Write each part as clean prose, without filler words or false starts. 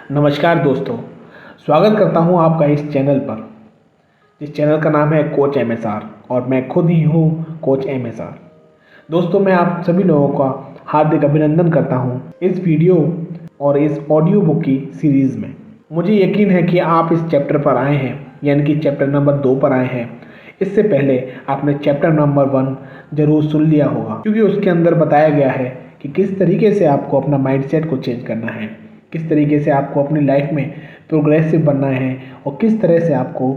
नमस्कार दोस्तों, स्वागत करता हूं आपका इस चैनल पर। इस चैनल का नाम है कोच एमएसआर और मैं खुद ही हूं कोच एमएसआर। दोस्तों, मैं आप सभी लोगों का हार्दिक अभिनंदन करता हूं इस वीडियो और इस ऑडियो बुक की सीरीज़ में। मुझे यकीन है कि आप इस चैप्टर पर आए हैं, यानी कि चैप्टर नंबर 2 पर आए हैं। इससे पहले आपने चैप्टर नंबर 1 जरूर सुन लिया होगा, क्योंकि उसके अंदर बताया गया है कि किस तरीके से आपको अपना माइंडसेट को चेंज करना है, किस तरीके से आपको अपनी लाइफ में प्रोग्रेसिव बनना है और किस तरह से आपको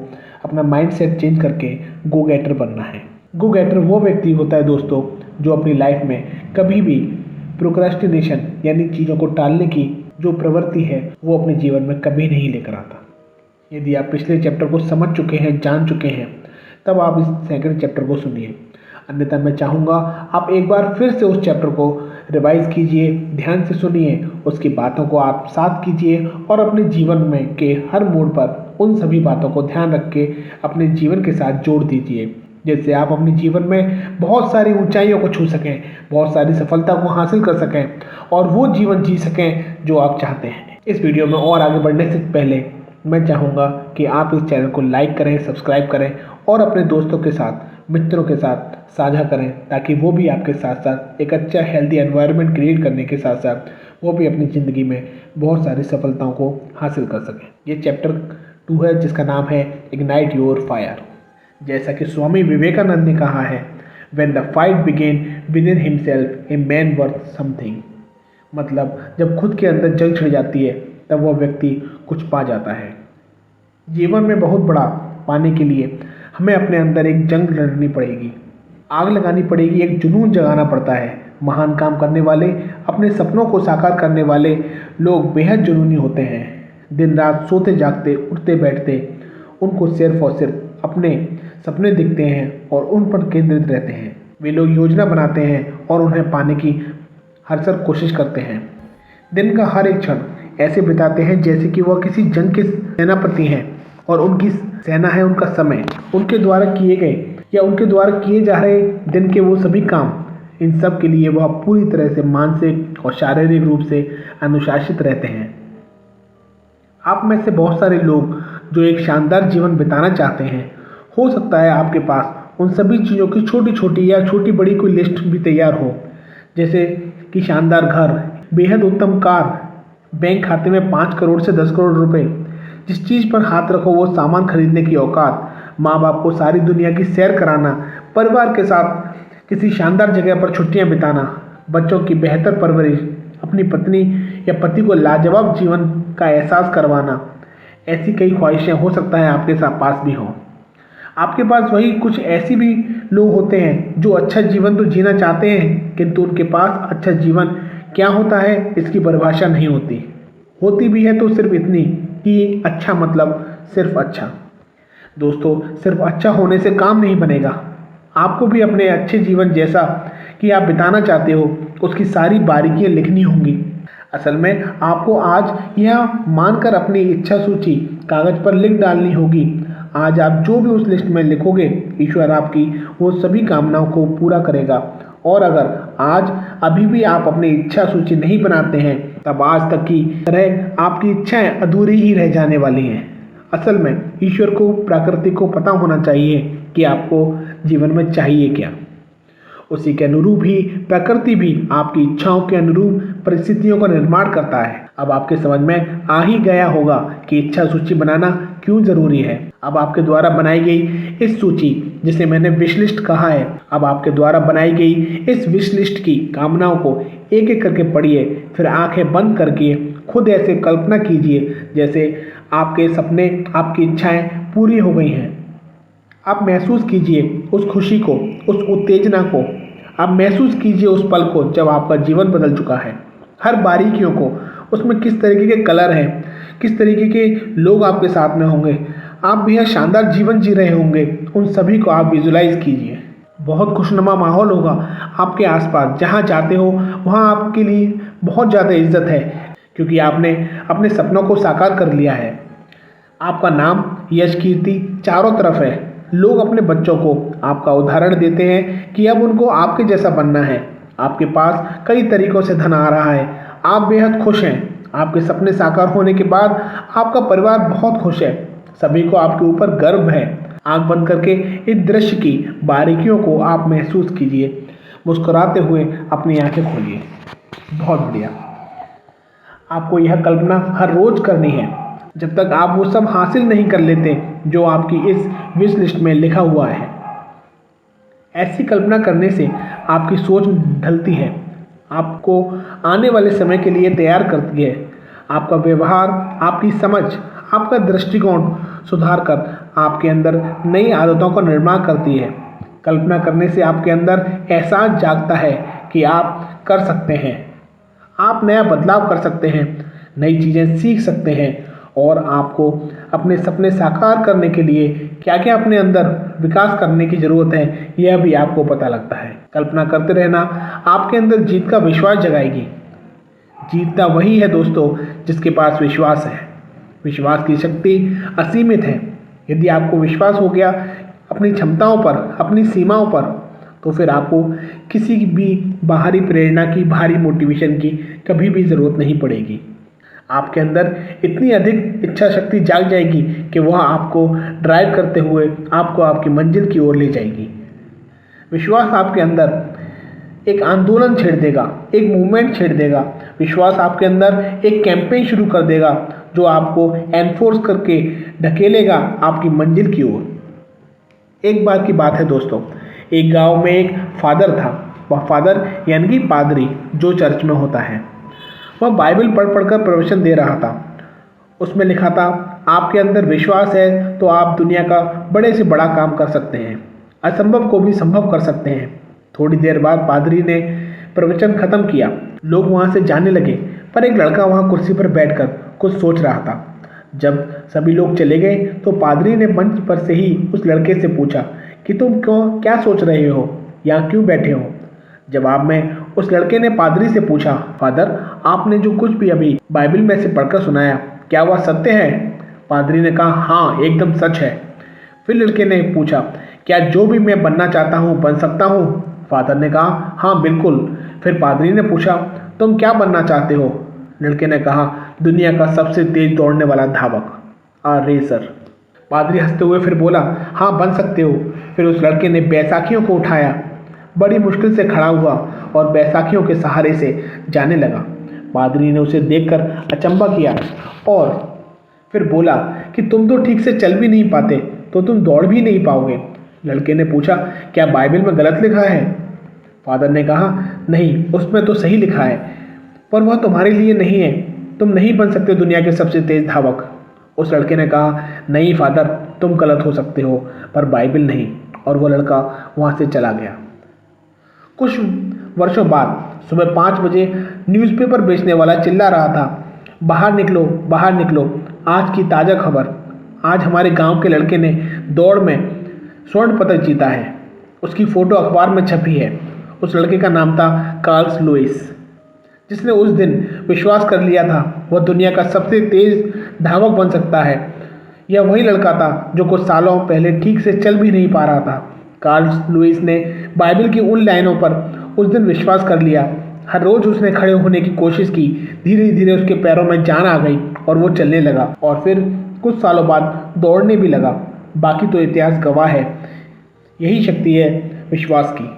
अपना माइंडसेट चेंज करके गो गेटर बनना है। गो गेटर वो व्यक्ति होता है दोस्तों जो अपनी लाइफ में कभी भी प्रोक्रेस्टिनेशन यानी चीज़ों को टालने की जो प्रवृत्ति है वो अपने जीवन में कभी नहीं लेकर आता। यदि आप पिछले चैप्टर को समझ चुके हैं, जान चुके हैं, तब आप इस सेकंड चैप्टर को सुनिए। अन्यथा मैं चाहूँगा आप एक बार फिर से उस चैप्टर को रिवाइज कीजिए, ध्यान से सुनिए, उसकी बातों को आप साथ कीजिए और अपने जीवन में के हर मोड़ पर उन सभी बातों को ध्यान रख के अपने जीवन के साथ जोड़ दीजिए, जिससे आप अपने जीवन में बहुत सारी ऊंचाइयों को छू सकें, बहुत सारी सफलता को हासिल कर सकें और वो जीवन जी सकें जो आप चाहते हैं। इस वीडियो में और आगे बढ़ने से पहले मैं चाहूँगा कि आप इस चैनल को लाइक करें, सब्सक्राइब करें और अपने दोस्तों के साथ, मित्रों के साथ साझा करें, ताकि वो भी आपके साथ साथ एक अच्छा हेल्दी एनवायरनमेंट क्रिएट करने के साथ साथ वो भी अपनी ज़िंदगी में बहुत सारी सफलताओं को हासिल कर सकें। ये चैप्टर 2 है जिसका नाम है इग्नाइट योर फायर। जैसा कि स्वामी विवेकानंद ने कहा है, when the fight begin within himself a man worth something. मतलब जब खुद के अंदर जंग छिड़ जाती है तब वह व्यक्ति कुछ पा जाता है। जीवन में बहुत बड़ा पाने के लिए हमें अपने अंदर एक जंग लड़नी पड़ेगी, आग लगानी पड़ेगी, एक जुनून जगाना पड़ता है। महान काम करने वाले, अपने सपनों को साकार करने वाले लोग बेहद जुनूनी होते हैं। दिन रात सोते जागते, उठते बैठते उनको सिर्फ और सिर्फ अपने सपने दिखते हैं और उन पर केंद्रित रहते हैं। वे लोग योजना बनाते हैं और उन्हें पाने की हरसर कोशिश करते हैं। दिन का हर एक क्षण ऐसे बिताते हैं जैसे कि वह किसी जंग के सेनापति हैं और उनकी सेना है उनका समय। उनके द्वारा किए गए या उनके द्वारा किए जा रहे दिन के वो सभी काम, इन सब के लिए वह पूरी तरह से मानसिक और शारीरिक रूप से अनुशासित रहते हैं। आप में से बहुत सारे लोग जो एक शानदार जीवन बिताना चाहते हैं, हो सकता है आपके पास उन सभी चीज़ों की छोटी छोटी या छोटी बड़ी कोई लिस्ट भी तैयार हो, जैसे कि शानदार घर, बेहद उत्तम कार, बैंक खाते में 5 करोड़ से 10 करोड़ रुपए, जिस चीज़ पर हाथ रखो वो सामान खरीदने की औकात, माँ बाप को सारी दुनिया की सैर कराना, परिवार के साथ किसी शानदार जगह पर छुट्टियां बिताना, बच्चों की बेहतर परवरिश, अपनी पत्नी या पति को लाजवाब जीवन का एहसास करवाना। ऐसी कई ख्वाहिशें हो सकता है आपके साथ पास भी हों। आपके पास वही कुछ ऐसी भी लोग होते हैं जो अच्छा जीवन तो जीना चाहते हैं, किंतु उनके पास अच्छा जीवन क्या होता है इसकी परिभाषा नहीं होती। होती भी है तो सिर्फ इतनी कि अच्छा मतलब सिर्फ अच्छा। दोस्तों, सिर्फ अच्छा होने से काम नहीं बनेगा। आपको भी अपने अच्छे जीवन जैसा कि आप बिताना चाहते हो उसकी सारी बारीकियां लिखनी होंगी। असल में आपको आज यह मानकर अपनी इच्छा सूची कागज पर लिख डालनी होगी। आज आप जो भी उस लिस्ट में लिखोगे, ईश्वर आपकी वो सभी कामनाओं को पूरा करेगा। और अगर आज अभी भी आप अपनी इच्छा सूची नहीं बनाते हैं, तब आज तक की तरह आपकी इच्छाएं अधूरी ही रह जाने वाली हैं। असल में ईश्वर को, प्रकृति को पता होना चाहिए कि आपको जीवन में चाहिए क्या। उसी के अनुरूप ही प्रकृति भी आपकी इच्छाओं के अनुरूप परिस्थितियों का निर्माण करता है। अब आपके समझ में आ ही गया होगा कि इच्छा सूची बनाना क्यों जरूरी है। अब आपके द्वारा बनाई गई इस सूची, जिसे मैंने विश लिस्ट कहा है, अब आपके द्वारा बनाई गई इस विश लिस्ट की कामनाओं को एक एक करके पढ़िए, फिर आंखें बंद करके खुद ऐसे कल्पना कीजिए जैसे आपके सपने, आपकी इच्छाएं पूरी हो गई हैं। आप महसूस कीजिए उस खुशी को, उस उत्तेजना को। आप महसूस कीजिए उस पल को जब आपका जीवन बदल चुका है। हर बारीकियों को, उसमें किस तरीके के कलर हैं, किस तरीके के लोग आपके साथ में होंगे, आप भी यह शानदार जीवन जी रहे होंगे, उन सभी को आप विजुलाइज कीजिए। बहुत खुशनुमा माहौल होगा आपके आसपास। जहाँ जाते हो वहाँ आपके लिए बहुत ज़्यादा इज्जत है, क्योंकि आपने अपने सपनों को साकार कर लिया है। आपका नाम, यश, कीर्ति चारों तरफ है। लोग अपने बच्चों को आपका उदाहरण देते हैं कि अब उनको आपके जैसा बनना है। आपके पास कई तरीकों से धन आ रहा है, आप बेहद खुश हैं। आपके सपने साकार होने के बाद आपका परिवार बहुत खुश है। सभी को आपके ऊपर गर्व है। आंख बंद करके इस दृश्य की बारीकियों को आप महसूस कीजिए। मुस्कुराते हुए अपनी आंखें खोलिए। बहुत बढ़िया। आपको यह कल्पना हर रोज करनी है जब तक आप वो सब हासिल नहीं कर लेते जो आपकी इस विश लिस्ट में लिखा हुआ है। ऐसी कल्पना करने से आपकी सोच ढलती है, आपको आने वाले समय के लिए तैयार करती है। आपका व्यवहार, आपकी समझ, आपका दृष्टिकोण सुधार कर आपके अंदर नई आदतों का निर्माण करती है। कल्पना करने से आपके अंदर एहसास जागता है कि आप कर सकते हैं। आप नया बदलाव कर सकते हैं, नई चीज़ें सीख सकते हैं और आपको अपने सपने साकार करने के लिए क्या क्या अपने अंदर विकास करने की ज़रूरत है, यह भी आपको पता लगता है। कल्पना करते रहना आपके अंदर जीत का विश्वास जगाएगी। जीतता वही है दोस्तों जिसके पास विश्वास है। विश्वास की शक्ति असीमित है। यदि आपको विश्वास हो गया अपनी क्षमताओं पर, अपनी सीमाओं पर, तो फिर आपको किसी भी बाहरी प्रेरणा की, भारी मोटिवेशन की कभी भी ज़रूरत नहीं पड़ेगी। आपके अंदर इतनी अधिक इच्छा शक्ति जाग जाएगी कि वह आपको ड्राइव करते हुए आपको आपकी मंजिल की ओर ले जाएगी। विश्वास आपके अंदर एक आंदोलन छेड़ देगा, एक मूवमेंट छेड़ देगा। विश्वास आपके अंदर एक कैंपेन शुरू कर देगा जो आपको एनफोर्स करके ढकेलेगा आपकी मंजिल की ओर। एक बार की बात है दोस्तों, एक गांव में एक फादर था। वह फादर यानी कि पादरी जो चर्च में होता है, वह बाइबल पढ़ पढ़कर प्रवचन दे रहा था। उसमें लिखा था, आपके अंदर विश्वास है तो आप दुनिया का बड़े से बड़ा काम कर सकते हैं, असंभव को भी संभव कर सकते हैं। थोड़ी देर बाद पादरी ने प्रवचन खत्म किया। लोग वहाँ से जाने लगे, पर एक लड़का वहाँ कुर्सी पर बैठकर कुछ सोच रहा था। जब सभी लोग चले गए तो पादरी ने मंच पर से ही उस लड़के से पूछा कि तुम क्या सोच रहे हो, यहाँ क्यों बैठे हो। जवाब में उस लड़के ने पादरी से पूछा, फादर आपने जो कुछ भी अभी बाइबल में से पढ़कर सुनाया, क्या वह सत्य है। पादरी ने कहा, हाँ एकदम सच है। फिर लड़के ने पूछा, क्या जो भी मैं बनना चाहता हूँ बन सकता हूँ। फादर ने कहा, हाँ बिल्कुल। फिर पादरी ने पूछा, तुम क्या बनना चाहते हो। लड़के ने कहा, दुनिया का सबसे तेज दौड़ने वाला धावक, रेसर। पादरी हंसते हुए फिर बोला, हाँ बन सकते हो। फिर उस लड़के ने बैसाखियों को उठाया, बड़ी मुश्किल से खड़ा हुआ और बैसाखियों के सहारे से जाने लगा। पादरी ने उसे देखकर अचंभा किया और फिर बोला कि तुम तो ठीक से चल भी नहीं पाते तो तुम दौड़ भी नहीं पाओगे। लड़के ने पूछा, क्या बाइबल में गलत लिखा है। फादर ने कहा, नहीं उसमें तो सही लिखा है, पर वह तुम्हारे लिए नहीं है। तुम नहीं बन सकते दुनिया के सबसे तेज धावक। उस लड़के ने कहा, नहीं फादर तुम गलत हो सकते हो पर बाइबल नहीं। और वह लड़का वहाँ से चला गया। कुछ वर्षों बाद सुबह 5 बजे न्यूज़पेपर बेचने वाला चिल्ला रहा था, बाहर निकलो बाहर निकलो, आज की ताज़ा खबर। आज हमारे गांव के लड़के ने दौड़ में स्वर्ण पदक जीता है। उसकी फ़ोटो अखबार में छपी है। उस लड़के का नाम था कार्ल लुईस। जिसने उस दिन विश्वास कर लिया था वह दुनिया का सबसे तेज धावक बन सकता है। यह वही लड़का था जो कुछ सालों पहले ठीक से चल भी नहीं पा रहा था। कार्ल लुईस ने बाइबल की उन लाइनों पर उस दिन विश्वास कर लिया। हर रोज़ उसने खड़े होने की कोशिश की। धीरे धीरे उसके पैरों में जान आ गई और वो चलने लगा और फिर कुछ सालों बाद दौड़ने भी लगा। बाकी तो इतिहास गवाह है। यही शक्ति है विश्वास की।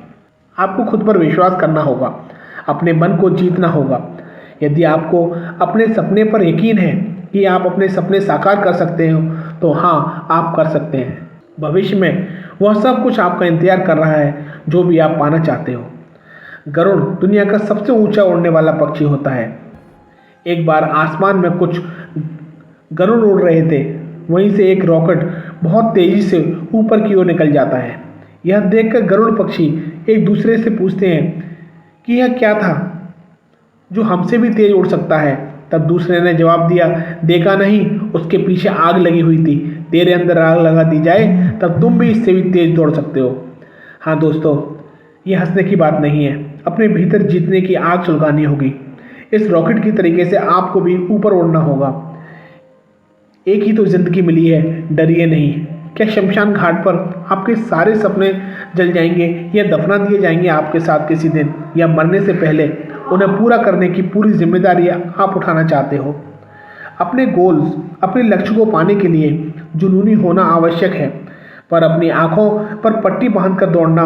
आपको खुद पर विश्वास करना होगा, अपने मन को जीतना होगा। यदि आपको अपने सपने पर यकीन है कि आप अपने सपने साकार कर सकते हो तो हाँ आप कर सकते हैं। भविष्य में वह सब कुछ आपका इंतजार कर रहा है जो भी आप पाना चाहते हो। गरुड़ दुनिया का सबसे ऊंचा उड़ने वाला पक्षी होता है। एक बार आसमान में कुछ गरुड़ उड़ रहे थे, वहीं से एक रॉकेट बहुत तेजी से ऊपर की ओर निकल जाता है। यह देखकर गरुड़ पक्षी एक दूसरे से पूछते हैं कि यह क्या था जो हमसे भी तेज उड़ सकता है। तब दूसरे ने जवाब दिया, देखा नहीं उसके पीछे आग लगी हुई थी, तेरे अंदर आग लगा दी जाए तब तुम भी इससे भी तेज दौड़ सकते हो। हाँ दोस्तों, ये हंसने की बात नहीं है, अपने भीतर जीतने की आग सुलगानी होगी। इस रॉकेट की तरीके से आपको भी ऊपर उड़ना होगा। एक ही तो जिंदगी मिली है, डरिए नहीं। क्या शमशान घाट पर आपके सारे सपने जल जाएंगे या दफना दिए जाएंगे आपके साथ किसी दिन, या मरने से पहले उन्हें पूरा करने की पूरी जिम्मेदारी आप उठाना चाहते हो। अपने गोल्स, अपने लक्ष्य को पाने के लिए जुनूनी होना आवश्यक है, पर अपनी आंखों पर पट्टी बांधकर दौड़ना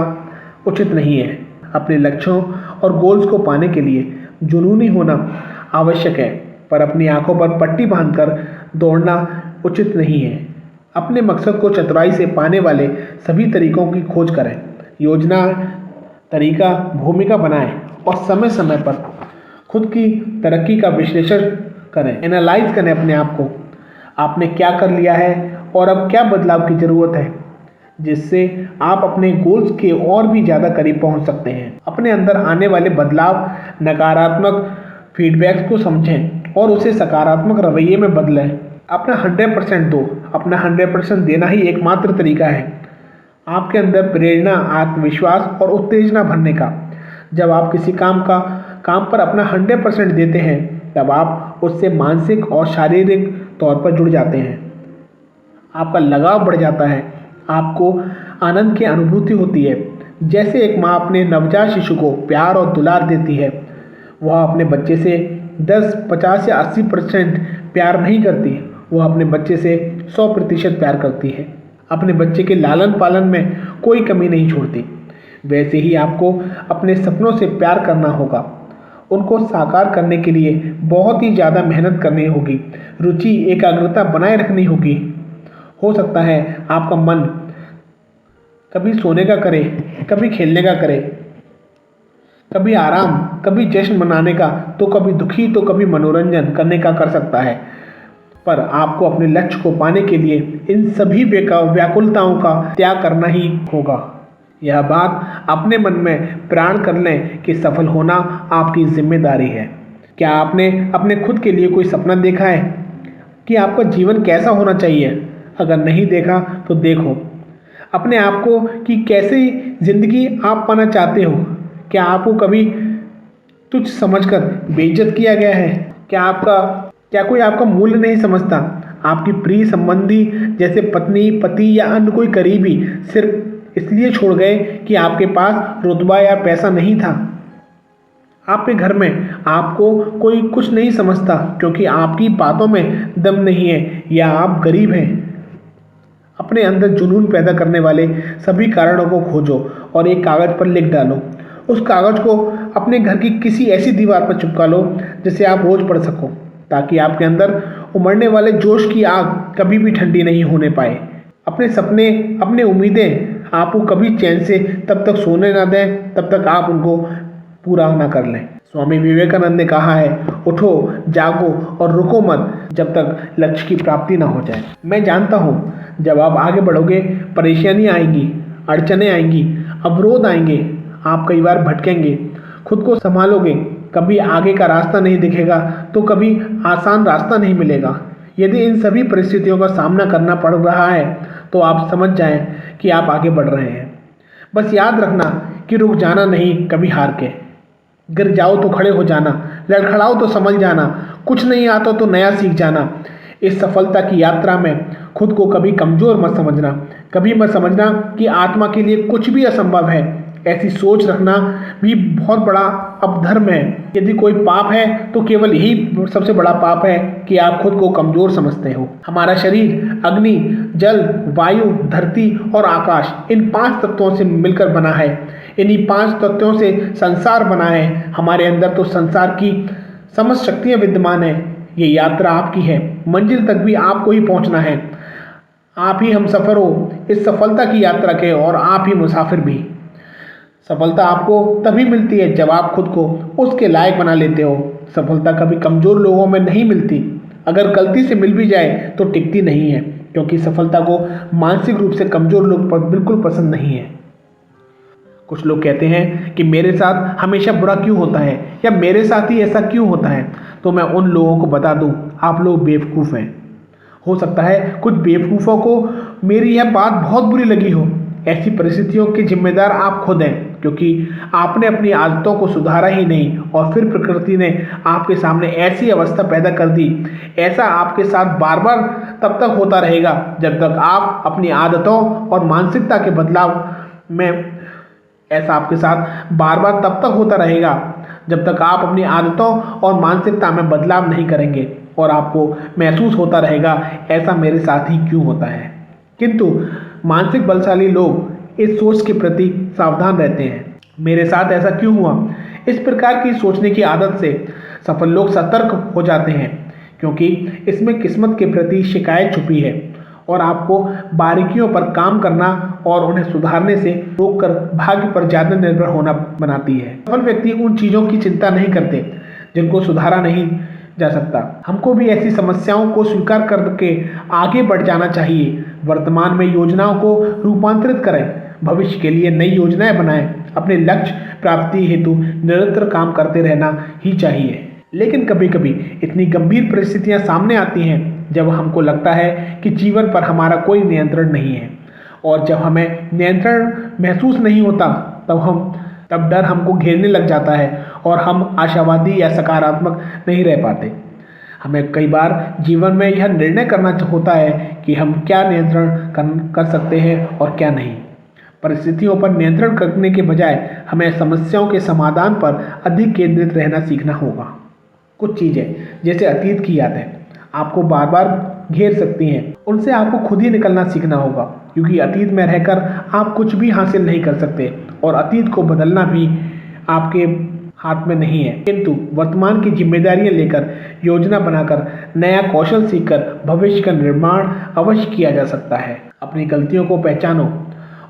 उचित नहीं है। अपने लक्ष्यों और गोल्स को पाने के लिए जुनूनी होना आवश्यक है, पर अपनी आंखों पर पट्टी बांधकर दौड़ना उचित नहीं है। अपने मकसद को चतुराई से पाने वाले सभी तरीकों की खोज करें। योजना, तरीका, भूमिका बनाएं और समय समय पर खुद की तरक्की का विश्लेषण करें। एनालाइज करें अपने आप को, आपने क्या कर लिया है और अब क्या बदलाव की ज़रूरत है, जिससे आप अपने गोल्स के और भी ज़्यादा करीब पहुंच सकते हैं। अपने अंदर आने वाले बदलाव, नकारात्मक फीडबैक्स को समझें और उसे सकारात्मक रवैये में बदलें। अपना 100% दो। अपना 100% देना ही एकमात्र तरीका है आपके अंदर प्रेरणा, आत्मविश्वास और उत्तेजना भरने का। जब आप किसी काम पर अपना 100% देते हैं, तब आप उससे मानसिक और शारीरिक तौर पर जुड़ जाते हैं। आपका लगाव बढ़ जाता है, आपको आनंद की अनुभूति होती है। जैसे एक माँ अपने नवजात शिशु को प्यार और दुलार देती है, वह अपने बच्चे से 10, 50 या 80% प्यार नहीं करती, वह अपने बच्चे से 100% प्यार करती है। अपने बच्चे के लालन पालन में कोई कमी नहीं छोड़ती। वैसे ही आपको अपने सपनों से प्यार करना होगा। उनको साकार करने के लिए बहुत ही ज़्यादा मेहनत करनी होगी, रुचि, एकाग्रता बनाए रखनी होगी। हो सकता है आपका मन कभी सोने का करे, कभी खेलने का करे, कभी आराम, कभी जश्न मनाने का, तो कभी दुखी, तो कभी मनोरंजन करने का कर सकता है। पर आपको अपने लक्ष्य को पाने के लिए इन सभी व्याकुलताओं का त्याग करना ही होगा। यह बात अपने मन में प्राण कर लें कि सफल होना आपकी जिम्मेदारी है। क्या आपने अपने खुद के लिए कोई सपना देखा है कि आपका जीवन कैसा होना चाहिए? अगर नहीं देखा तो देखो अपने आप को कि कैसी जिंदगी आप पाना चाहते हो। क्या आपको कभी तुच्छ समझकर बेइज्जत किया गया है? क्या कोई आपका मूल्य नहीं समझता? आपकी प्रिय संबंधी जैसे पत्नी, पति या अन्य कोई करीबी सिर्फ इसलिए छोड़ गए कि आपके पास रुतबा या पैसा नहीं था। आपके घर में आपको कोई कुछ नहीं समझता क्योंकि आपकी बातों में दम नहीं है या आप गरीब हैं। अपने अंदर जुनून पैदा करने वाले सभी कारणों को खोजो और एक कागज पर लिख डालो। उस कागज को अपने घर की किसी ऐसी दीवार पर चिपका लो जिसे आप रोज पढ़ सको, ताकि आपके अंदर उमड़ने वाले जोश की आग कभी भी ठंडी नहीं होने पाए। अपने सपने, अपने उम्मीदें आपको कभी चैन से तब तक सोने ना दें तब तक आप उनको पूरा ना कर लें। स्वामी विवेकानंद ने कहा है, उठो, जागो और रुको मत जब तक लक्ष्य की प्राप्ति ना हो जाए। मैं जानता हूँ जब आप आगे बढ़ोगे परेशानियाँ आएंगी, अड़चने आएंगी, अवरोध आएंगे, आप कई बार भटकेंगे, खुद को संभालोगे, कभी आगे का रास्ता नहीं दिखेगा तो कभी आसान रास्ता नहीं मिलेगा। यदि इन सभी परिस्थितियों का सामना करना पड़ रहा है तो आप समझ जाएं कि आप आगे बढ़ रहे हैं। बस याद रखना कि रुक जाना नहीं, कभी हार के। गिर जाओ तो खड़े हो जाना, लड़खड़ाओ तो संभल जाना, कुछ नहीं आता तो नया सीख जाना। इस सफलता की यात्रा में खुद को कभी कमज़ोर मत समझना, कभी मत समझना कि आत्मा के लिए कुछ भी असंभव है। ऐसी सोच रखना भी बहुत बड़ा अपधर्म है। यदि कोई पाप है तो केवल यही सबसे बड़ा पाप है कि आप खुद को कमज़ोर समझते हो। हमारा शरीर अग्नि, जल, वायु, धरती और आकाश, इन 5 तत्वों से मिलकर बना है। इन्हीं 5 तत्वों से संसार बना है। हमारे अंदर तो संसार की समस्त शक्तियाँ विद्यमान हैं। ये यात्रा आपकी है, मंजिल तक भी आपको ही पहुंचना है। आप ही हम सफ़र हो इस सफलता की यात्रा के और आप ही मुसाफिर भी। सफलता आपको तभी मिलती है जब आप खुद को उसके लायक बना लेते हो। सफलता कभी कमज़ोर लोगों में नहीं मिलती। अगर गलती से मिल भी जाए तो टिकती नहीं है, क्योंकि सफलता को मानसिक रूप से कमज़ोर लोग बिल्कुल पसंद नहीं है। कुछ लोग कहते हैं कि मेरे साथ हमेशा बुरा क्यों होता है या मेरे साथ ही ऐसा क्यों होता है। तो मैं उन लोगों को बता दूं, आप लोग बेवकूफ़ हैं। हो सकता है कुछ बेवकूफ़ों को मेरी यह बात बहुत बुरी लगी हो। ऐसी परिस्थितियों के जिम्मेदार आप खुद हैं, क्योंकि आपने अपनी आदतों को सुधारा ही नहीं और फिर प्रकृति ने आपके सामने ऐसी अवस्था पैदा कर दी। ऐसा आपके साथ बार बार तब तक होता रहेगा जब तक आप अपनी आदतों और मानसिकता के बदलाव में ऐसा आपके साथ बार बार तब तक होता रहेगा जब तक आप अपनी आदतों और मानसिकता में बदलाव नहीं करेंगे और आपको महसूस होता रहेगा ऐसा मेरे साथ ही क्यों होता है। किंतु मानसिक बलशाली लोग इस सोच के प्रति सावधान रहते हैं, मेरे साथ ऐसा क्यों हुआ। इस प्रकार की सोचने की आदत से सफल लोग सतर्क हो जाते हैं, क्योंकि इसमें किस्मत के प्रति शिकायत छुपी है और आपको बारीकियों पर काम करना और उन्हें सुधारने से रोककर भाग्य पर ज्यादा निर्भर होना बनाती है। सफल व्यक्ति उन चीजों की चिंता नहीं करते जिनको सुधारा नहीं जा सकता। हमको भी ऐसी समस्याओं को स्वीकार करके आगे बढ़ जाना चाहिए। वर्तमान में योजनाओं को रूपांतरित करें, भविष्य के लिए नई योजनाएं बनाएं। अपने लक्ष्य प्राप्ति हेतु निरंतर काम करते रहना ही चाहिए। लेकिन कभी कभी इतनी गंभीर परिस्थितियां सामने आती हैं जब हमको लगता है कि जीवन पर हमारा कोई नियंत्रण नहीं है, और जब हमें नियंत्रण महसूस नहीं होता तब डर हमको घेरने लग जाता है और हम आशावादी या सकारात्मक नहीं रह पाते। हमें कई बार जीवन में यह निर्णय करना होता है कि हम क्या नियंत्रण कर सकते हैं और क्या नहीं। परिस्थितियों पर नियंत्रण करने के बजाय हमें समस्याओं के समाधान पर अधिक केंद्रित रहना सीखना होगा। कुछ चीज़ें जैसे अतीत की यादें आपको बार बार घेर सकती हैं, उनसे आपको खुद ही निकलना सीखना होगा, क्योंकि अतीत में रहकर आप कुछ भी हासिल नहीं कर सकते और अतीत को बदलना भी आपके हाथ में नहीं है। किंतु वर्तमान की जिम्मेदारियां लेकर, योजना बनाकर, नया कौशल सीखकर भविष्य का निर्माण अवश्य किया जा सकता है। अपनी गलतियों को पहचानो,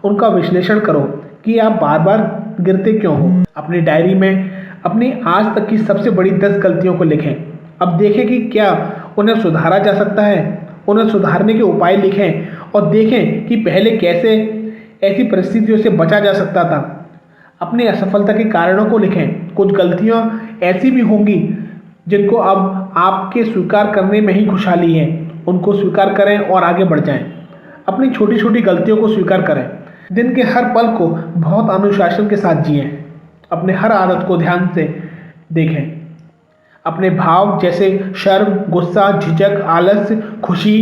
उनका विश्लेषण करो कि आप बार बार गिरते क्यों हो। अपनी डायरी में अपनी आज तक की सबसे बड़ी 10 गलतियों को लिखें। अब देखें कि क्या उन्हें सुधारा जा सकता है। उन्हें सुधारने के उपाय लिखें और देखें कि पहले कैसे ऐसी परिस्थितियों से बचा जा सकता था। अपनी असफलता के कारणों को लिखें। कुछ गलतियां ऐसी भी होंगी जिनको अब आपके स्वीकार करने में ही खुशहाली है। उनको स्वीकार करें और आगे बढ़ जाएं। अपनी छोटी छोटी गलतियों को स्वीकार करें। दिन के हर पल को बहुत अनुशासन के साथ जिएं। अपने हर आदत को ध्यान से देखें। अपने भाव जैसे शर्म, गुस्सा, झिझक, आलस्य, खुशी,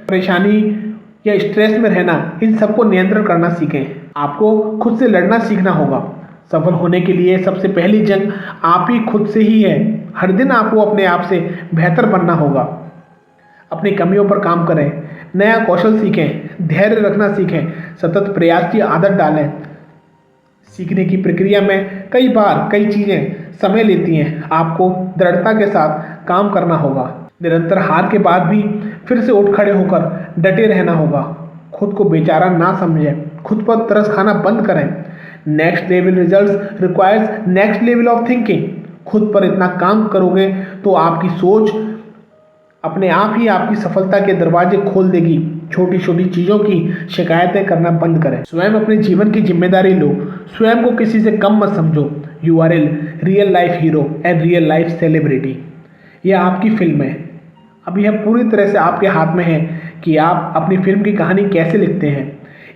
परेशानी या स्ट्रेस में रहना, इन सबको नियंत्रण करना सीखें। आपको खुद से लड़ना सीखना होगा। सफल होने के लिए सबसे पहली जंग आप ही खुद से ही है। हर दिन आपको अपने आप से बेहतर बनना होगा। अपनी कमियों पर काम करें, नया कौशल सीखें, धैर्य रखना सीखें, सतत प्रयास की आदत डालें। सीखने की प्रक्रिया में कई बार कई चीज़ें समय लेती हैं। आपको दृढ़ता के साथ काम करना होगा। निरंतर हार के बाद भी फिर से उठ खड़े होकर डटे रहना होगा। खुद को बेचारा ना समझें। खुद पर तरस खाना बंद करें। Next level results requires next level of thinking. खुद पर इतना काम करोगे तो आपकी सोच अपने आप ही आपकी सफलता के दरवाजे खोल देगी। छोटी छोटी चीज़ों की शिकायतें करना बंद करें। स्वयं अपने जीवन की जिम्मेदारी लो। स्वयं को किसी से कम मत समझो। You are a real life hero and real life celebrity. यह आपकी फिल्म है। अब यह पूरी तरह से आपके हाथ में है कि आप अपनी फिल्म की कहानी कैसे लिखते हैं।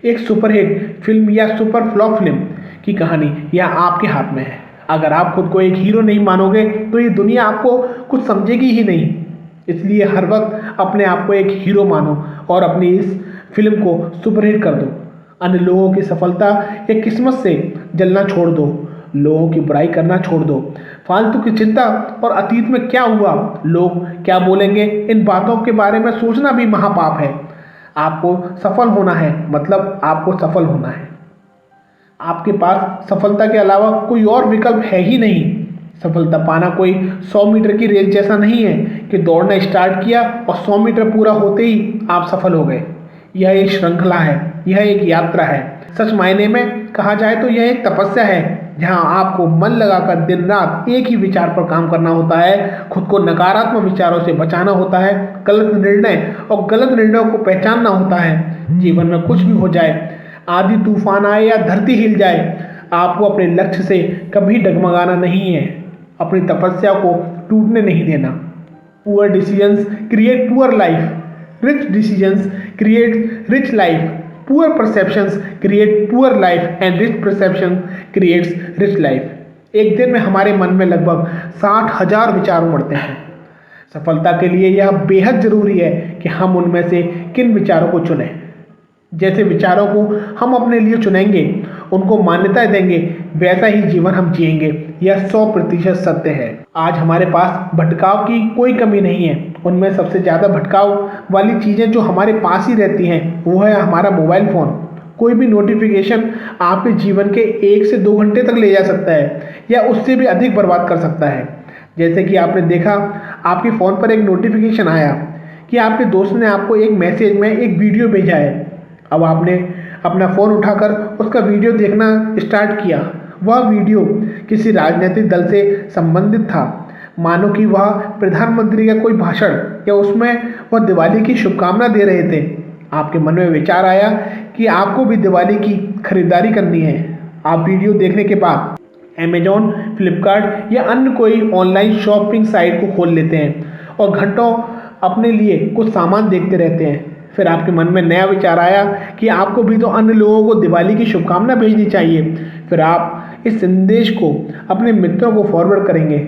एक सुपरहिट फिल्म या सुपर फ्लॉप फिल्म की कहानी यह आपके हाथ में है। अगर आप खुद को एक हीरो नहीं मानोगे तो ये दुनिया आपको कुछ समझेगी ही नहीं। इसलिए हर वक्त अपने आप को एक हीरो मानो और अपनी इस फिल्म को सुपरहिट कर दो। अन्य लोगों की सफलता या किस्मत से जलना छोड़ दो। लोगों की बुराई करना छोड़ दो। फालतू की चिंता और अतीत में क्या हुआ, लोग क्या बोलेंगे, इन बातों के बारे में सोचना भी महापाप है। आपको सफल होना है, मतलब आपको सफल होना है। आपके पास सफलता के अलावा कोई और विकल्प है ही नहीं। सफलता पाना कोई 100 मीटर की रेस जैसा नहीं है कि दौड़ना स्टार्ट किया और 100 मीटर पूरा होते ही आप सफल हो गए। यह एक श्रृंखला है, यह एक यात्रा है। सच मायने में कहा जाए तो यह एक तपस्या है, जहां आपको मन लगाकर दिन रात एक ही विचार पर काम करना होता है। खुद को नकारात्मक विचारों से बचाना होता है। गलत निर्णय और गलत निर्णयों को पहचानना होता है। जीवन में कुछ भी हो जाए, आंधी तूफान आए या धरती हिल जाए, आपको अपने लक्ष्य से कभी डगमगाना नहीं है। अपनी तपस्या को टूटने नहीं देना। Poor decisions create poor life. Rich decisions create rich life. Poor perceptions create poor life and rich perception creates rich life. एक दिन में हमारे मन में लगभग 60,000 विचार उमड़ते हैं। सफलता के लिए यह बेहद जरूरी है कि हम उनमें से किन विचारों को चुनें। जैसे विचारों को हम अपने लिए चुनेंगे, उनको मान्यता देंगे, वैसा ही जीवन हम जिएंगे। यह 100% सत्य है। आज हमारे पास भटकाव की कोई कमी नहीं है। उनमें सबसे ज़्यादा भटकाव वाली चीज़ें जो हमारे पास ही रहती हैं वो है हमारा मोबाइल फ़ोन। कोई भी नोटिफिकेशन आपके जीवन के 1 से 2 घंटे तक ले जा सकता है या उससे भी अधिक बर्बाद कर सकता है। जैसे कि आपने देखा, आपके फ़ोन पर एक नोटिफिकेशन आया कि आपके दोस्त ने आपको एक मैसेज में एक वीडियो भेजा है। अब आपने अपना फ़ोन उठाकर उसका वीडियो देखना स्टार्ट किया। वह वीडियो किसी राजनीतिक दल से संबंधित था, मानो कि वह प्रधानमंत्री का कोई भाषण या उसमें वह दिवाली की शुभकामना दे रहे थे। आपके मन में विचार आया कि आपको भी दिवाली की खरीदारी करनी है। आप वीडियो देखने के बाद अमेजॉन, फ्लिपकार्ट या अन्य कोई ऑनलाइन शॉपिंग साइट को खोल लेते हैं और घंटों अपने लिए कुछ सामान देखते रहते हैं। फिर आपके मन में नया विचार आया कि आपको भी तो अन्य लोगों को दिवाली की शुभकामना भेजनी चाहिए। फिर आप इस संदेश को अपने मित्रों को फॉरवर्ड करेंगे।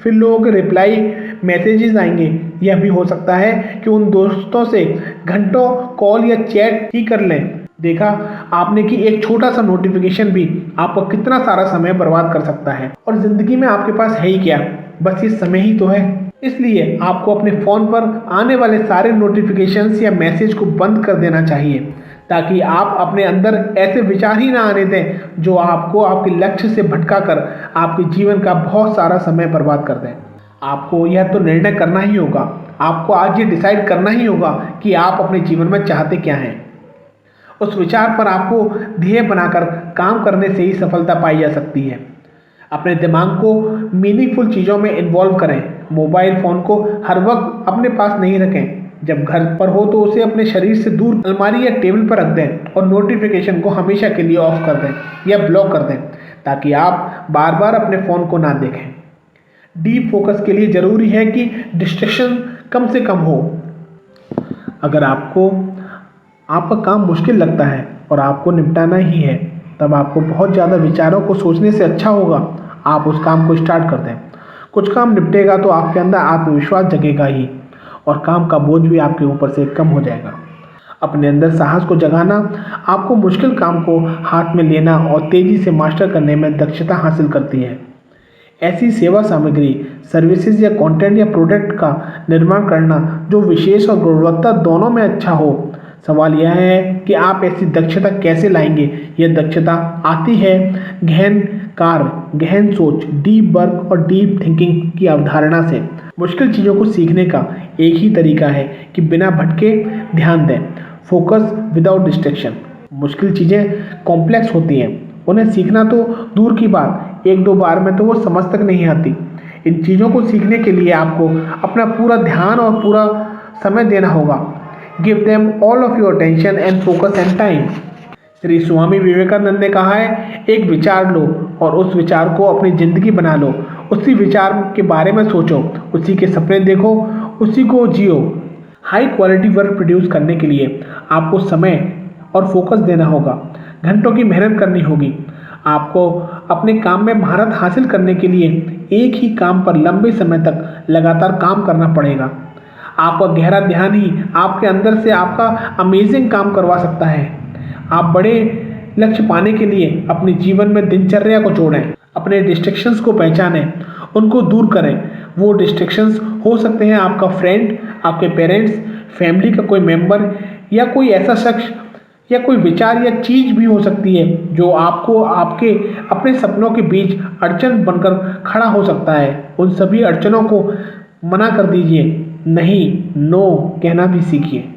फिर लोगों के रिप्लाई मैसेजेस आएंगे। यह भी हो सकता है कि उन दोस्तों से घंटों कॉल या चैट ही कर लें। देखा आपने कि एक छोटा सा नोटिफिकेशन भी आपका कितना सारा समय बर्बाद कर सकता है। और ज़िंदगी में आपके पास है ही क्या, बस ये समय ही तो है। इसलिए आपको अपने फ़ोन पर आने वाले सारे नोटिफिकेशंस या मैसेज को बंद कर देना चाहिए, ताकि आप अपने अंदर ऐसे विचार ही ना आने दें जो आपको आपके लक्ष्य से भटका कर आपके जीवन का बहुत सारा समय बर्बाद कर दें। आपको यह तो निर्णय करना ही होगा। आपको आज ये डिसाइड करना ही होगा कि आप अपने जीवन में चाहते क्या हैं। उस विचार पर आपको ध्येय बनाकर काम करने से ही सफलता पाई जा सकती है। अपने दिमाग को मीनिंगफुल चीज़ों में इन्वॉल्व करें। मोबाइल फ़ोन को हर वक्त अपने पास नहीं रखें। जब घर पर हो तो उसे अपने शरीर से दूर अलमारी या टेबल पर रख दें और नोटिफिकेशन को हमेशा के लिए ऑफ कर दें या ब्लॉक कर दें, ताकि आप बार बार अपने फ़ोन को ना देखें। डीप फोकस के लिए ज़रूरी है कि डिस्ट्रैक्शन कम से कम हो। अगर आपका काम मुश्किल लगता है और आपको निपटाना ही है, तब आपको बहुत ज़्यादा विचारों को सोचने से अच्छा होगा आप उस काम को स्टार्ट कर दें। कुछ काम निपटेगा तो आपके अंदर आत्मविश्वास जगेगा ही और काम का बोझ भी आपके ऊपर से कम हो जाएगा। अपने अंदर साहस को जगाना आपको मुश्किल काम को हाथ में लेना और तेज़ी से मास्टर करने में दक्षता हासिल करती है। ऐसी सेवा सामग्री, सर्विसेज या कंटेंट या प्रोडक्ट का निर्माण करना जो विशेष और गुणवत्ता दोनों में अच्छा हो। सवाल यह है कि आप ऐसी दक्षता कैसे लाएंगे। यह दक्षता आती है गहन कार्य, गहन सोच, डीप वर्क और डीप थिंकिंग की अवधारणा से। मुश्किल चीज़ों को सीखने का एक ही तरीका है कि बिना भटके ध्यान दें। Focus without distraction. मुश्किल चीज़ें कॉम्प्लेक्स होती हैं, उन्हें सीखना तो दूर की बात, 1-2 बार में तो वो समझ तक नहीं आती। इन चीज़ों को सीखने के लिए आपको अपना पूरा ध्यान और पूरा समय देना होगा। Give them all of your attention and focus and time. Shri Swami Vivekananda ने कहा है, एक विचार लो और उस विचार को अपनी ज़िंदगी बना लो। उसी विचार के बारे में सोचो, उसी के सपने देखो, उसी को जियो। हाई क्वालिटी वर्क प्रोड्यूस करने के लिए आपको समय और फोकस देना होगा। घंटों की मेहनत करनी होगी। आपको अपने काम में महारत हासिल करने के लिए एक ही काम पर लंबे समय तक लगातार काम करना पड़ेगा। आपका गहरा ध्यान ही आपके अंदर से आपका अमेजिंग काम करवा सकता है। आप बड़े लक्ष्य पाने के लिए अपने जीवन में दिनचर्या को जोड़ें। अपने डिस्ट्रैक्शंस को पहचानें, उनको दूर करें। वो डिस्ट्रैक्शंस हो सकते हैं आपका फ्रेंड, आपके पेरेंट्स, फैमिली का कोई मेंबर या कोई ऐसा शख्स या कोई विचार या चीज़ भी हो सकती है जो आपको आपके अपने सपनों के बीच अड़चन बनकर खड़ा हो सकता है। उन सभी अड़चनों को मना कर दीजिए। नहीं, नो कहना भी सीखिए।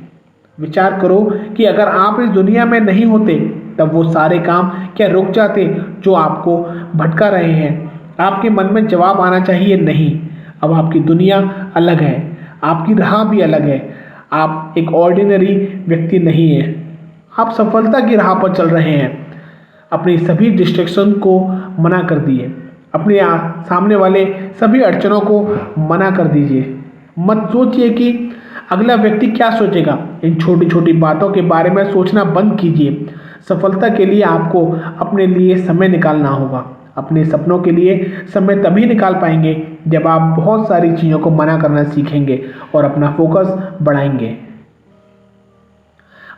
विचार करो कि अगर आप इस दुनिया में नहीं होते तब वो सारे काम क्या रुक जाते जो आपको भटका रहे हैं। आपके मन में जवाब आना चाहिए, नहीं। अब आपकी दुनिया अलग है, आपकी राह भी अलग है। आप एक ऑर्डिनरी व्यक्ति नहीं है, आप सफलता की राह पर चल रहे हैं। अपनी सभी डिस्ट्रैक्शन को मना कर दिए। अपने सामने वाले सभी अड़चनों को मना कर दीजिए। मत सोचिए कि अगला व्यक्ति क्या सोचेगा। इन छोटी छोटी बातों के बारे में सोचना बंद कीजिए। सफलता के लिए आपको अपने लिए समय निकालना होगा। अपने सपनों के लिए समय तभी निकाल पाएंगे जब आप बहुत सारी चीज़ों को मना करना सीखेंगे और अपना फोकस बढ़ाएंगे।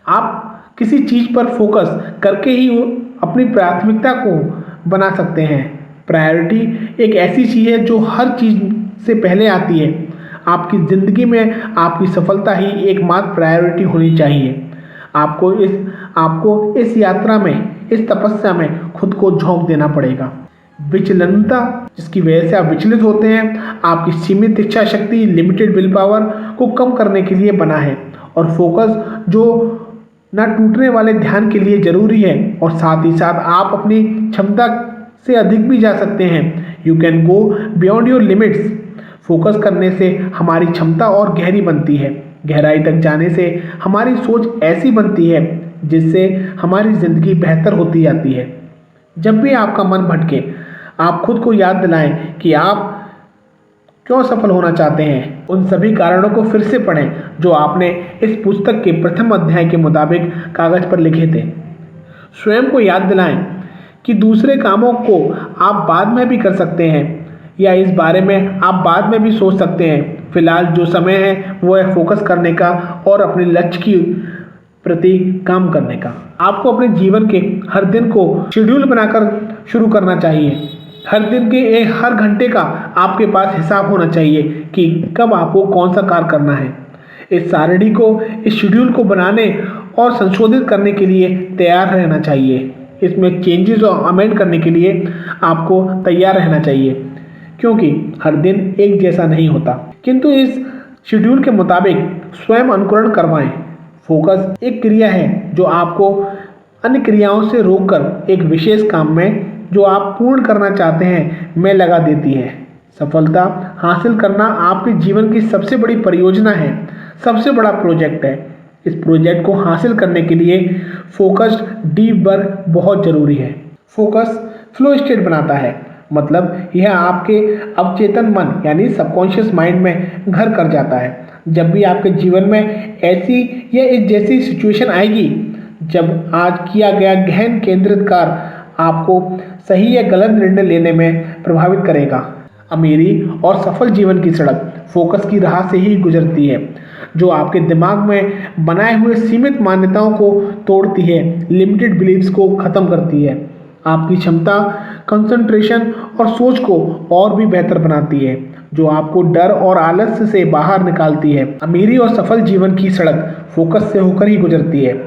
आप किसी चीज़ पर फोकस करके ही अपनी प्राथमिकता को बना सकते हैं। प्रायोरिटी एक ऐसी चीज़ है जो हर चीज़ से पहले आती है। आपकी ज़िंदगी में आपकी सफलता ही एकमात्र प्रायोरिटी होनी चाहिए। आपको इस यात्रा में, इस तपस्या में खुद को झोंक देना पड़ेगा। विचलनता, जिसकी वजह से आप विचलित होते हैं, आपकी सीमित इच्छा शक्ति, लिमिटेड विल पावर को कम करने के लिए बना है। और फोकस जो ना टूटने वाले ध्यान के लिए जरूरी है, और साथ ही साथ आप अपनी क्षमता से अधिक भी जा सकते हैं। You can go beyond your limits. Focus करने से हमारी क्षमता और गहरी बनती है। गहराई तक जाने से हमारी सोच ऐसी बनती है जिससे हमारी ज़िंदगी बेहतर होती जाती है। जब भी आपका मन भटके, आप खुद को याद दिलाएं कि आप क्यों सफल होना चाहते हैं। उन सभी कारणों को फिर से पढ़ें जो आपने इस पुस्तक के प्रथम अध्याय के मुताबिक कागज पर लिखे थे। स्वयं को याद दिलाएं कि दूसरे कामों को आप बाद में भी कर सकते हैं, या इस बारे में आप बाद में भी सोच सकते हैं। फिलहाल जो समय है वो है फोकस करने का और अपने लक्ष्य की प्रति काम करने का। आपको अपने जीवन के हर दिन को शेड्यूल बनाकर शुरू करना चाहिए। हर दिन के हर घंटे का आपके पास हिसाब होना चाहिए कि कब आपको कौन सा कार्य करना है। इस सारणी को, इस शेड्यूल को बनाने और संशोधित करने के लिए तैयार रहना चाहिए। इसमें चेंजेस और अमेंड करने के लिए आपको तैयार रहना चाहिए, क्योंकि हर दिन एक जैसा नहीं होता। किंतु इस शेड्यूल के मुताबिक स्वयं अनुकरण करवाएं। फोकस एक क्रिया है जो आपको अन्य क्रियाओं से रोककर एक विशेष काम में जो आप पूर्ण करना चाहते हैं में लगा देती है। सफलता हासिल करना आपके जीवन की सबसे बड़ी परियोजना है, सबसे बड़ा प्रोजेक्ट है। इस प्रोजेक्ट को हासिल करने के लिए फोकस्ड डीप वर्क बहुत जरूरी है। फोकस फ्लो स्टेट बनाता है, मतलब यह आपके अवचेतन मन यानी सबकॉन्शियस माइंड में घर कर जाता है। जब भी आपके जीवन में ऐसी या इस जैसी सिचुएशन आएगी जब आज किया गया गहन केंद्रित कार्य आपको सही या गलत निर्णय लेने में प्रभावित करेगा। अमीरी और सफल जीवन की सड़क फोकस की राह से ही गुजरती है, जो आपके दिमाग में बनाए हुए सीमित मान्यताओं को तोड़ती है, लिमिटेड बिलीव्स को खत्म करती है, आपकी क्षमता, कंसंट्रेशन और सोच को और भी बेहतर बनाती है, जो आपको डर और आलस्य से बाहर निकालती है। अमीरी और सफल जीवन की सड़क फोकस से होकर ही गुजरती है,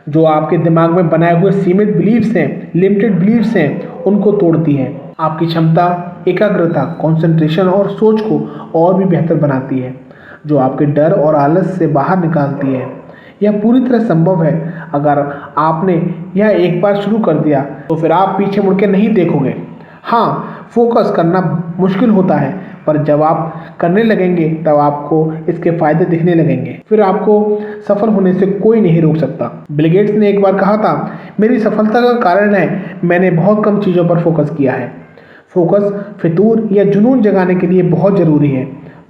जो आपके दिमाग में बनाए हुए सीमित बिलीव्स हैं, लिमिटेड बिलीव्स हैं, उनको तोड़ती है। आपकी क्षमता, एकाग्रता, कंसंट्रेशन और सोच को और भी बेहतर बनाती है, जो आपके डर और आलस से बाहर निकालती है। यह पूरी तरह संभव है। अगर आपने यह एक बार शुरू कर दिया तो फिर आप पीछे मुड़ के नहीं देखोगे। हाँ, फोकस करना मुश्किल होता है, पर जब आप करने लगेंगे तब आपको इसके फायदे दिखने लगेंगे। फिर आपको सफल होने से कोई नहीं रोक सकता। बिल गेट्स ने एक बार कहा था, मेरी सफलता का कारण है मैंने बहुत कम चीज़ों पर फोकस किया है। फोकस फितूर या जुनून जगाने के लिए बहुत ज़रूरी है।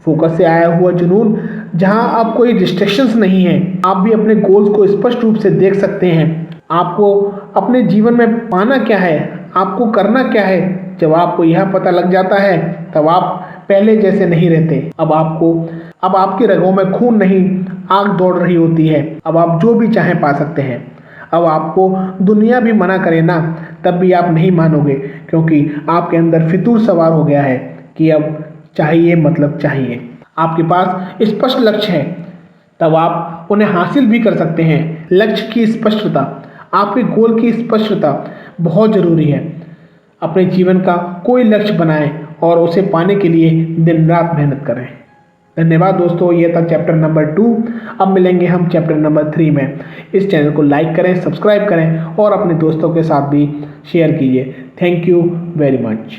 फोकस से आया हुआ जुनून, जहां अब कोई डिस्ट्रैक्शंस नहीं है, आप भी अपने गोल्स को स्पष्ट रूप से देख सकते हैं। आपको अपने जीवन में पाना क्या है, आपको करना क्या है, जब आपको यह पता लग जाता है तब आप पहले जैसे नहीं रहते। अब आपकी रगों में खून नहीं, आग दौड़ रही होती है। अब आप जो भी चाहें पा सकते हैं। अब आपको दुनिया भी मना करे ना, तब भी आप नहीं मानोगे, क्योंकि आपके अंदर फितूर सवार हो गया है कि अब चाहिए मतलब चाहिए। आपके पास स्पष्ट लक्ष्य है, तब आप उन्हें हासिल भी कर सकते हैं। लक्ष्य की स्पष्टता, आपके गोल की स्पष्टता बहुत ज़रूरी है। अपने जीवन का कोई लक्ष्य बनाएं और उसे पाने के लिए दिन रात मेहनत करें। धन्यवाद दोस्तों, ये था चैप्टर नंबर 2। अब मिलेंगे हम चैप्टर नंबर 3 में। इस चैनल को लाइक करें, सब्सक्राइब करें और अपने दोस्तों के साथ भी शेयर कीजिए। Thank you very much.